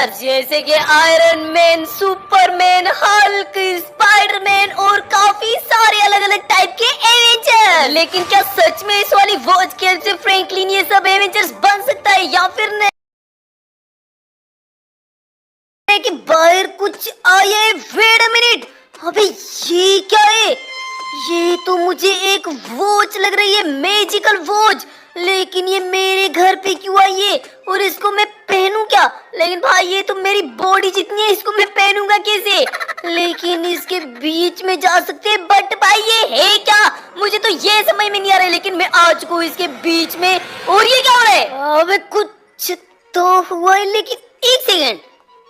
Avenger, जैसे कि iron man, Superman, Hulk, Spiderman और काफी सारे अलग अलग टाइप के एवेंजर। लेकिन क्या सच में इस वाली वॉच के हेल्प से फ्रैंकलिन ये सब एवेंजर्स बन सकता है या फिर नहीं? कि बाहर कुछ आए। वेट अ मिनट, अबे ये क्या है? ये तो मुझे एक वॉच लग रही है, मैजिकल वॉच। लेकिन ये मेरे घर पे क्यों आई है और इसको मैं पहनूं क्या? लेकिन भाई ये तो मेरी बॉडी जितनी है, इसको मैं पहनूंगा कैसे? लेकिन इसके बीच में जा सकते हैं, बट भाई ये है क्या? मुझे तो ये समझ में नहीं आ रहा है। लेकिन मैं आ चुका हूँ इसके बीच में और ये क्या हो रहा है? अबे कुछ तो हुआ है, लेकिन एक सेकेंड,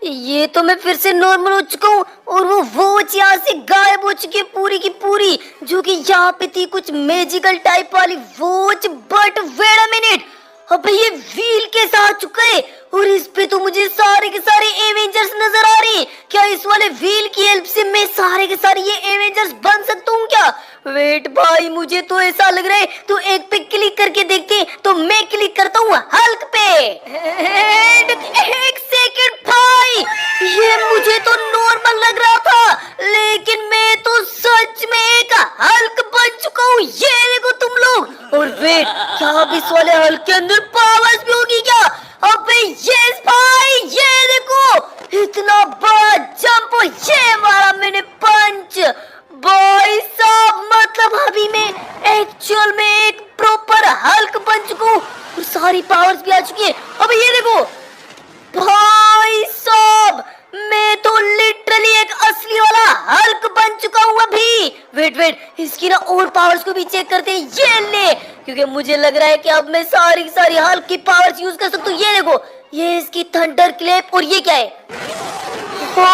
ये तो मैं फिर से नॉर्मल हो चुका हूँ और वो वॉच यहाँ से गायब हो चुकी है पूरी की पूरी, जो कि यहाँ पे थी कुछ मैजिकल टाइप वाली watch. But wait a minute, अबे ये व्हील कैसा आ चुका है और इस पे तो मुझे सारे के सारे एवेंजर्स नजर आ रहे हैं। क्या इस वाले व्हील की हेल्प से मैं सारे के सारे ये एवेंजर्स बन सकता हूँ क्या? वेट भाई, मुझे तो ऐसा लग रहा है, तो एक पे क्लिक करके देखते हैं। तो मैं क्लिक करता हूँ हल्क पे। एक सेकंड भाई, ये मुझे तो नॉर्मल लग रहा था, लेकिन मैं तो सच में एक हल्क बन चुका हूँ। ये देखो तुम लोग। और वेट, क्या अब इस वाले हल्क के अंदर पावर्स भी होगी क्या? अबे यस भाई, ये देखो इतना बड़ा जंप, ये मारा मैंने पंच। भाई साहब, मतलब अभी मैं एक्चुअल में एक प्रॉपर हल्क बन चुका हूँ और सारी पावर्स भी आ चुकी है। अबे ये देखो भाई साहब, मैं तो लिटरली एक असली वाला हल्क बन चुका हूँ अभी। वेट, इसकी ना और पावर्स को भी चेक करते हैं। ये ले, क्योंकि मुझे लग रहा है कि अब मैं सारी हल्क की पावर्स यूज कर सकता हूँ। ये देखो, ये इसकी थंडर क्लैप, और ये क्या है? ओ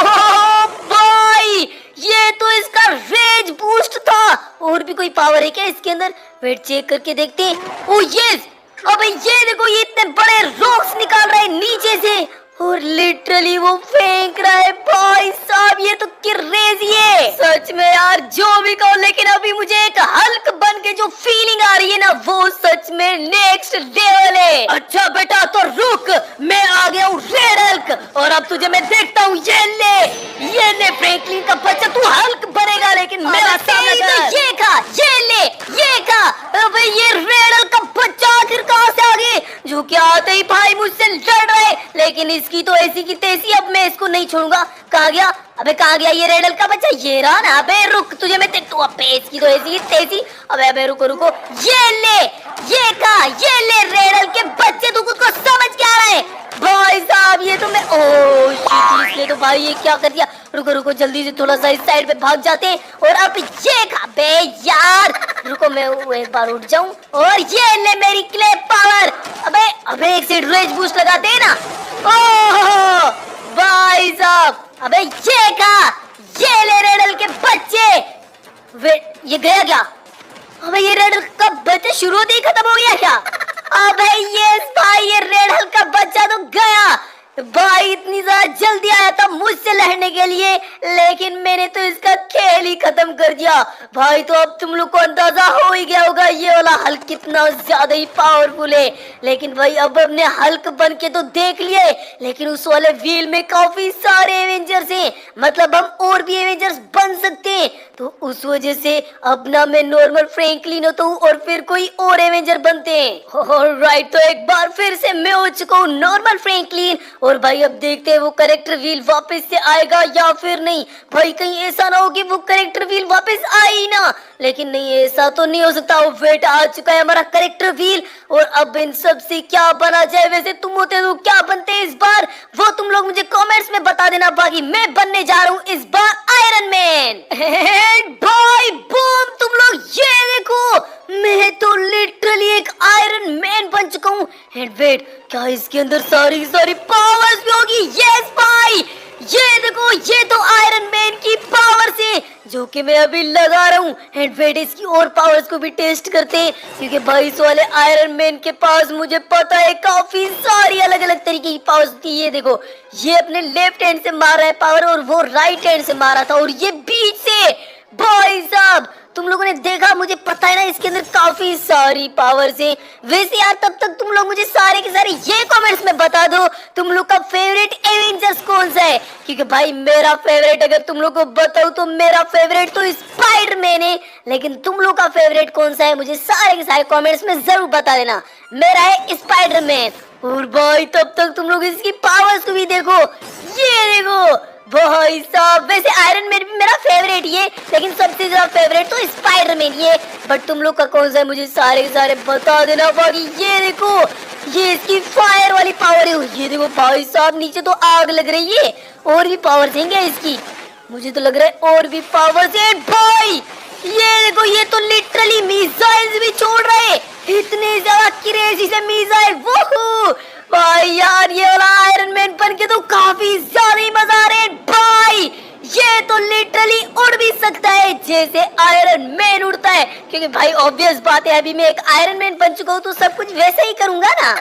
भाई, ये तो इसका रेज बूस्ट था। और भी कोई पावर है क्या इसके अंदर? वेट चेक करके देखते हैं। ओ यस, अबे ये देखो, ये इतने बड़े रॉक्स निकाल रहा है नीचे से और लिटरली वो फेंक रहा है। भाई साहब, ये तो क्रेजी है सच में यार, जो भी कहो। लेकिन अभी मुझे एक हल्क बन के जो फीलिंग आ रही है ना, वो सच में नेक्स्ट लेवल है। अच्छा बेटा, तो रुक, मैं आ गया हूँ रेड हल्क, और अब तुझे मैं देखता हूँ। ये ले फ्रैंकलिन का बच्चा, तू हल्क बनेगा, लेकिन मेरा सामने तो ये खा, ये खा। अबे ये रेड हल्क का बच्चा आखिर कहाँ से आ गए, जो कि आते ही भाई मुझसे लड़ रहे। लेकिन इसकी तो ऐसी की तैसी, अब मैं इसको नहीं छोड़ूंगा। कहाँ गया? अबे कहाँ गया ये रेड हल्क का बच्चा? ये रहा ना। अबे रुक, तुझे मैं देखता हूँ। अबे इसकी तो ऐसी की तैसी। अबे रुको, ये ले, ये खा, ये ले रेड हल्क के बच्चे, तू खुद को समझ क्या रहा है? भाई साहब, ये तो मैं, ओह शिट, इसने तो भाई ये क्या कर दिया। रुको, जल्दी से थोड़ा सा इस साइड पे भाग जाते हैं। और अब ये खा। बे यार रुको, मैं एक बार उठ जाऊं और ये ले मेरी क्लेप पावर। अबे एक सेकंड, रेज बूस्ट लगाते हैं ना। ओह भाई साहब, अबे ये खा, ये ले रेड हल्क के बच्चे। वेट, ये गया क्या? अबे ये रेड हल्क का बच्चा शुरू होते ही खत्म हो गया क्या? अबे यस भाई, ये रेड हल्क का बच्चा तो गया। भाई इतनी ज्यादा जल्दी आया था मुझसे लड़ने के लिए, लेकिन मैंने तो इसका खेल ही खत्म कर दिया। भाई तो अब तुम लोग को अंदाजा हो ही गया होगा ये वाला हल्क कितना ज्यादा ही पावरफुल है। लेकिन भाई अब हमने हल्क बन के तो देख लिए, लेकिन उस वाले व्हील में काफी सारे एवेंजर्स हैं, मतलब हम और भी एवेंजर्स बन सकते हैं। तो उस वजह से अब ना मैं नॉर्मल फ्रैंकलिन होता हूँ और फिर कोई और एवेंजर बनते हैं। ऑलराइट, तो एक बार फिर से मैं हो चुका हूँ नॉर्मल फ्रैंकलिन। और भाई अब देखते हैं वो करेक्टर व्हील वापस से आएगा या फिर नहीं। भाई कहीं ऐसा ना हो कि वो करेक्टर व्हील वापस आए ही ना। लेकिन नहीं, ऐसा तो नहीं हो सकता। वो वेट, आ चुका है हमारा करेक्टर व्हील। और अब इन सब से क्या बना जाए? वैसे तुम होते तो क्या बनते हैं इस बार, वो तुम लोग मुझे कमेंट्स में बता देना। बाकी मैं बनने जा रहा हूँ इस बार आयरन मैन। भाई बूम, तुम लोग ये देखो, मैं तो लिटरली एक आयरन मैन बन चुका हूँ। एंड वेट, क्या इसके अंदर सारी पावर्स भी होगी? यस भाई, ये देखो, ये तो आयरन मैन की पावर्स है जो कि मैं अभी लगा रहा हूँ। एंड वेट, इसकी और पावर्स को भी टेस्ट करते हैं, क्योंकि भाई इस वाले आयरन मैन के पास मुझे पता है काफी सारी अलग अलग तरीके की पावर्स होती है। ये देखो, ये अपने लेफ्ट हैंड से मार रहा है पावर और वो राइट हैंड से मारा था, और ये बीच से। भाई साहब, तुम लोगों ने देखा, मुझे पता है ना इसके अंदर काफी सारी पावर्स हैं। वैसे यार तब तक तुम लोग मुझे सारे के सारे ये कमेंट्स में बता दो, तुम लोग का फेवरेट एवेंजर फेवरेट कौन सा है, क्योंकि भाई मेरा फेवरेट अगर तुम लोग को बताऊं तो मेरा फेवरेट तो स्पाइडरमैन है। लेकिन तुम लोग का फेवरेट कौन सा है मुझे सारे के सारे कमेंट्स में जरूर बता देना। मेरा है स्पाइडरमैन। और भाई तब तक तुम लोग इसकी पावर्स को भी देखो, ये देखो भाई साहब। वैसे आयरन मैन भी मेरा फेवरेट ये, लेकिन सबसे ज्यादा फेवरेट तो स्पाइडरमैन ये। बट तुम लोग का कौन सा है मुझे सारे के सारे बता देना। बाकी ये देखो, ये इसकी फायर वाली पावर है। ये देखो भाई साहब, नीचे तो आग लग रही है। और भी पावर देंगे इसकी, मुझे तो लग रहा है और भी पावर है। भाई ये देखो, ये तो लिटरली मिसाइल्स भी छोड़ रहे हैं, इतने ज्यादा क्रेजी से मिसाइल। वो भाई यार, ये वाला आयरन मैन बन के तो काफी ज्यादा ही मजा आ रहा है। भाई ये तो लिटरली उड़ भी सकता है जैसे आयरन मैन उड़ता है, क्योंकि भाई ऑब्वियस बात है अभी मैं एक आयरन मैन बन चुका हूँ तो सब कुछ वैसा ही करूंगा ना।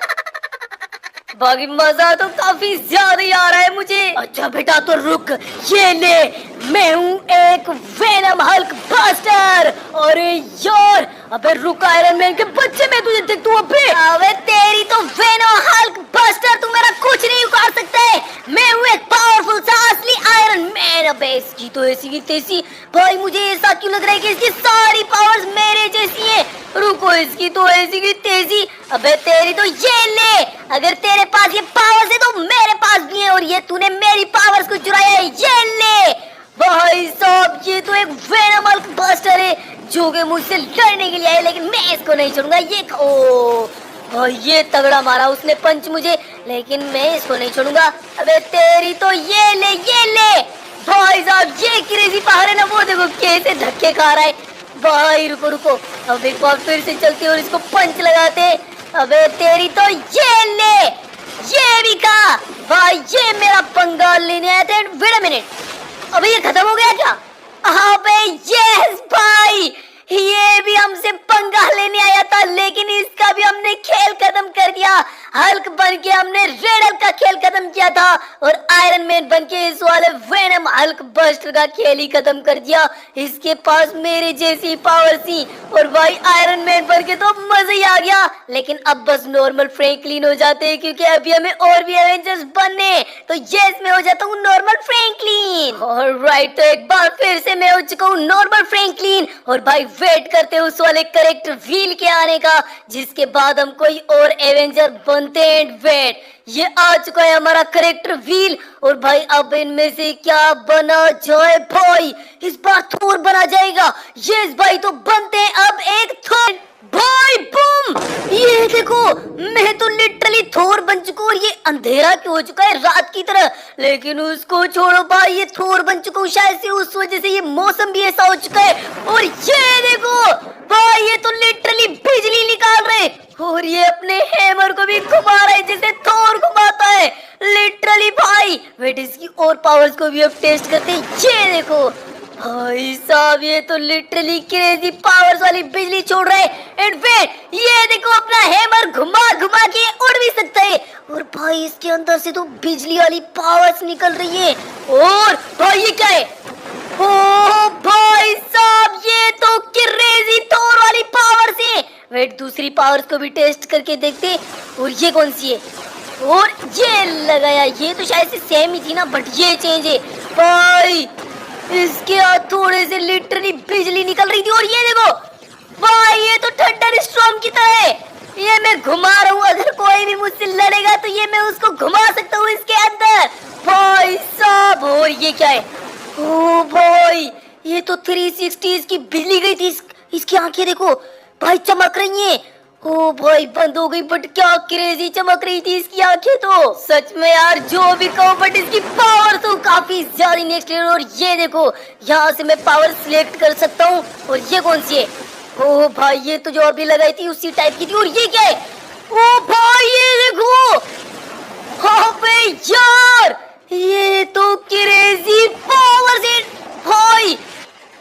बाकी मजा तो काफी ज्यादा ही आ रहा है मुझे। अच्छा बेटा तो रुक, ये ले, मैं हूँ एक वेनम हल्क बस्टर। अरे यार, अबे रुक आयरन मैन के बच्चे, मैं तुझे देख तू अबे। अबे तेरी तो वेनम हल्क बस्टर, तू मेरा कुछ नहीं उखाड़ सकता है। मैं हूँ एक पावरफुल सा असली आयरन मैन। अबे इसकी तो ऐसी की तैसी। भाई मुझे ऐसा क्यों लग रहा है कि इसकी सारी पावर्स मेरे जैसी है। रुको, इसकी तो ऐसी की तेजी। अबे तेरी तो ये ले, अगर तेरे पास ये पावर्स है तो मेरे पास भी है, और ये तूने मेरी पावर्स को चुराया है। ये ले भाई साहब, ये तो एक वेनम हल्क बस्टर है जो कि मुझसे लड़ने के लिए आया, लेकिन मैं इसको नहीं छोड़ूंगा। ये ओ ये तगड़ा मारा उसने पंच मुझे, लेकिन मैं इसको नहीं छोड़ूंगा। अबे तेरी तो ये ले, ये ले भाई साहब, ये क्रेजी पावर है ना, वो देखो कैसे धक्के खा रहा है। भाई रुको रुको, अब एक बार फिर से चलते और इसको पंच लगाते। अबे तेरी तो ये ले, ये भी खा। भाई ये मेरा पंगा लेने आया था। वेट अ मिनट, अबे ये खत्म हो गया क्या? अबे यस भाई, ये भी हमसे पंगा लेने आया था, लेकिन इसका भी हमने खेल खत्म कर दिया। हल्क बन के हमने रेड हल्क का खेल खत्म किया था, और आयरन मैन बन के इस वाले वेनम हल्क बस्टर का खेल ही खत्म कर दिया। इसके पास मेरे जैसी पावर थी, और भाई आयरन मैन बन के तो मजा ही आ गया। लेकिन अब बस नॉर्मल फ्रैंकलिन हो जाते हैं, क्योंकि अभी हमें और भी एवेंजर्स बनने। तो यस, मैं हो जाता हूँ नॉर्मल फ्रैंकलिन। ऑलराइट, तो एक बार फिर से मैं हो चुका हूँ नॉर्मल फ्रैंकलिन, और भाई वेट करते हैं उस वाले करेक्टर व्हील के आने का, जिसके बाद हम कोई और एवेंजर बनते हैं। वेट, ये आ चुका है हमारा करेक्टर व्हील, और भाई अब इनमें से क्या बना जाए? भाई इस बार थोर बना जाएगा। यस भाई, तो बनते हैं अब एक थोर। भाई बूम, ये देखो, मैं तो लिटरली थोर बन चुका हूँ, और ये अंधेरा क्यों हो चुका है रात की तरह। लेकिन उसको छोड़ो भाई, ये थोर बन चुका हूँ शायद से उस वजह से ये मौसम भी ऐसा हो चुका है। और ये देखो भाई, ये तो लिटरली बिजली निकाल रहे, और ये अपने हैमर को भी घुमा रहे जैसे थोर घुमाता है लिटरली। भाई वेट, इसकी और पावर्स को भी अब टेस्ट करते हैं। ये देखो भाई साहब, ये तो लिटरली क्रेजी पावर्स वाली बिजली छोड़ रहा है। एंड वेट, ये देखो अपना हैमर घुमा घुमा के उड़ भी सकता है, और भाई इसके अंदर से तो बिजली वाली पावर्स निकल रही है। और भाई ये क्या है? ओ भाई साहब, ये तो क्रेजी थोर वाली पावर्स है। वेट, दूसरी पावर्स को भी टेस्ट करके देखते। और ये कौन सी है? और ये लगाया, ये तो शायद से सेम ही थी ना, बट ये चेंज है। भाई इसके थोड़े से लिटरली बिजली निकल रही थी, और ये देखो भाई, ये तो थंडर स्टॉर्म की तरह है। ये मैं घुमा रहा हूँ, अगर कोई भी मुझसे लड़ेगा तो ये मैं उसको घुमा सकता हूँ इसके अंदर। भाई साहब, और ये क्या है? ओ भाई, ये तो 360 की बिजली गई थी। इसकी आंखें देखो भाई, चमक रही हैं। ओ भाई बंद हो गई, बट क्या क्रेजी चमक रही थी इसकी आंखें तो। सच में यार, जो भी कहो, बट इसकी पावर तो काफी ज्यादा नेक्स्ट लेवल। और ये देखो, यहाँ से मैं पावर सिलेक्ट कर सकता हूँ। और ये कौन सी है? ओ भाई, ये तो जो अभी लगाई थी उसी टाइप की थी। और ये क्या है? ओ भाई ये देखो, अबे यार, ये तो क्रेजी पावर है। भाई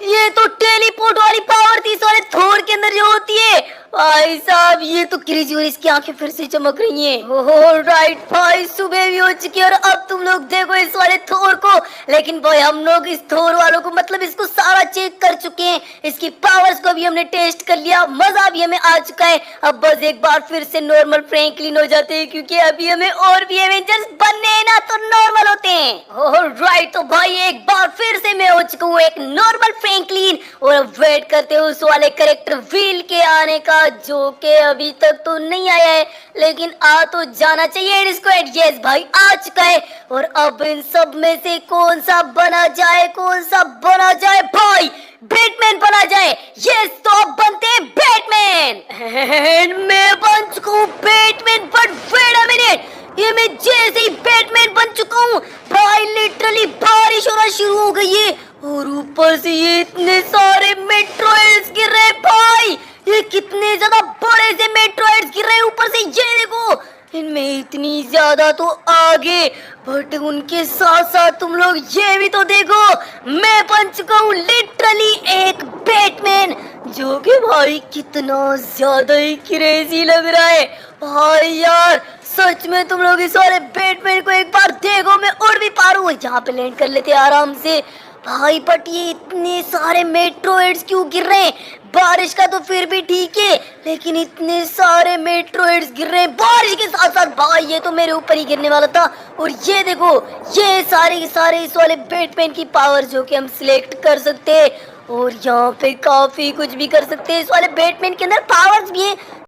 ये तो टेलीपोर्ट वाली पावर थी सारे थोर के अंदर जो होती है। भाई साहब, ये तो क्रेजी, और इसकी आंखें फिर से चमक रही हैं। राइट भाई, सुबह भी हो चुकी है, और अब तुम लोग देखो इस वाले थोर को। लेकिन भाई हम लोग इस थोर वालों को, मतलब इसको सारा चेक कर चुके हैं, इसकी पावर्स को भी हमने टेस्ट कर लिया, मजा भी हमें आ चुका है। अब बस एक बार फिर से नॉर्मल फ्रैंकलिन हो जाते हैं, क्योंकि अभी हमें और भी एवेंजर्स बनने हैं ना, तो नॉर्मल होते हैं। राइट, तो भाई एक बार फिर से मैं हो चुका हूँ एक नॉर्मल फ्रैंकलिन, और अब वेट करते हैं उस वाले करेक्टर व्हील के आने का, जो कि अभी तक तो नहीं आया है, लेकिन आ तो जाना चाहिए स्क्वाड। यस भाई आ चुका है, और अब इन सब में से कौन सा बना जाए, कौन सा बना जाए भाई? बैटमैन बना जाए। यस, तो अब बनते हैं बैटमैन। मैं बन चुका हूँ Batman, but wait a minute, ये मैं जैसे ही बैटमैन बन चुका हूँ भाई लिटरली बारिश होना शुरू हो गई है, और ऊपर से ये इतने सारे मेट्रोइड्स गिर रहे हैं भाई। ये कितने ज्यादा बड़े से मेट्रोइड्स गिर रहे हैं, ऊपर से ये देखो इनमें इतनी ज्यादा तो आगे, बट उनके साथ साथ तुम लोग ये भी तो देखो, मैं बन चुका हूँ लिटरली एक बैटमैन, जो कि भाई कितना ज्यादा ही क्रेजी लग रहा है भाई। यार सच में तुम लोग इस वाले बैटमैन को एक बार देखो, मैं उड़ भी पा रहा हूँ, यहाँ पे लैंड कर लेते आराम से भाई। बट ये इतने सारे मेट्रोइड्स क्यों गिर रहे हैं? बारिश का तो फिर भी ठीक है, लेकिन इतने सारे मेट्रोइड्स गिर रहे हैं बारिश के साथ साथ भाई, ये तो मेरे ऊपर ही गिरने वाला था। और ये देखो ये सारे के सारे इस वाले बैटमैन की पावर जो कि हम सिलेक्ट कर सकते हैं, और यहाँ पे काफी कुछ भी कर सकते हैं। इस वाले बैटमैन के अंदर पावर्स भी है,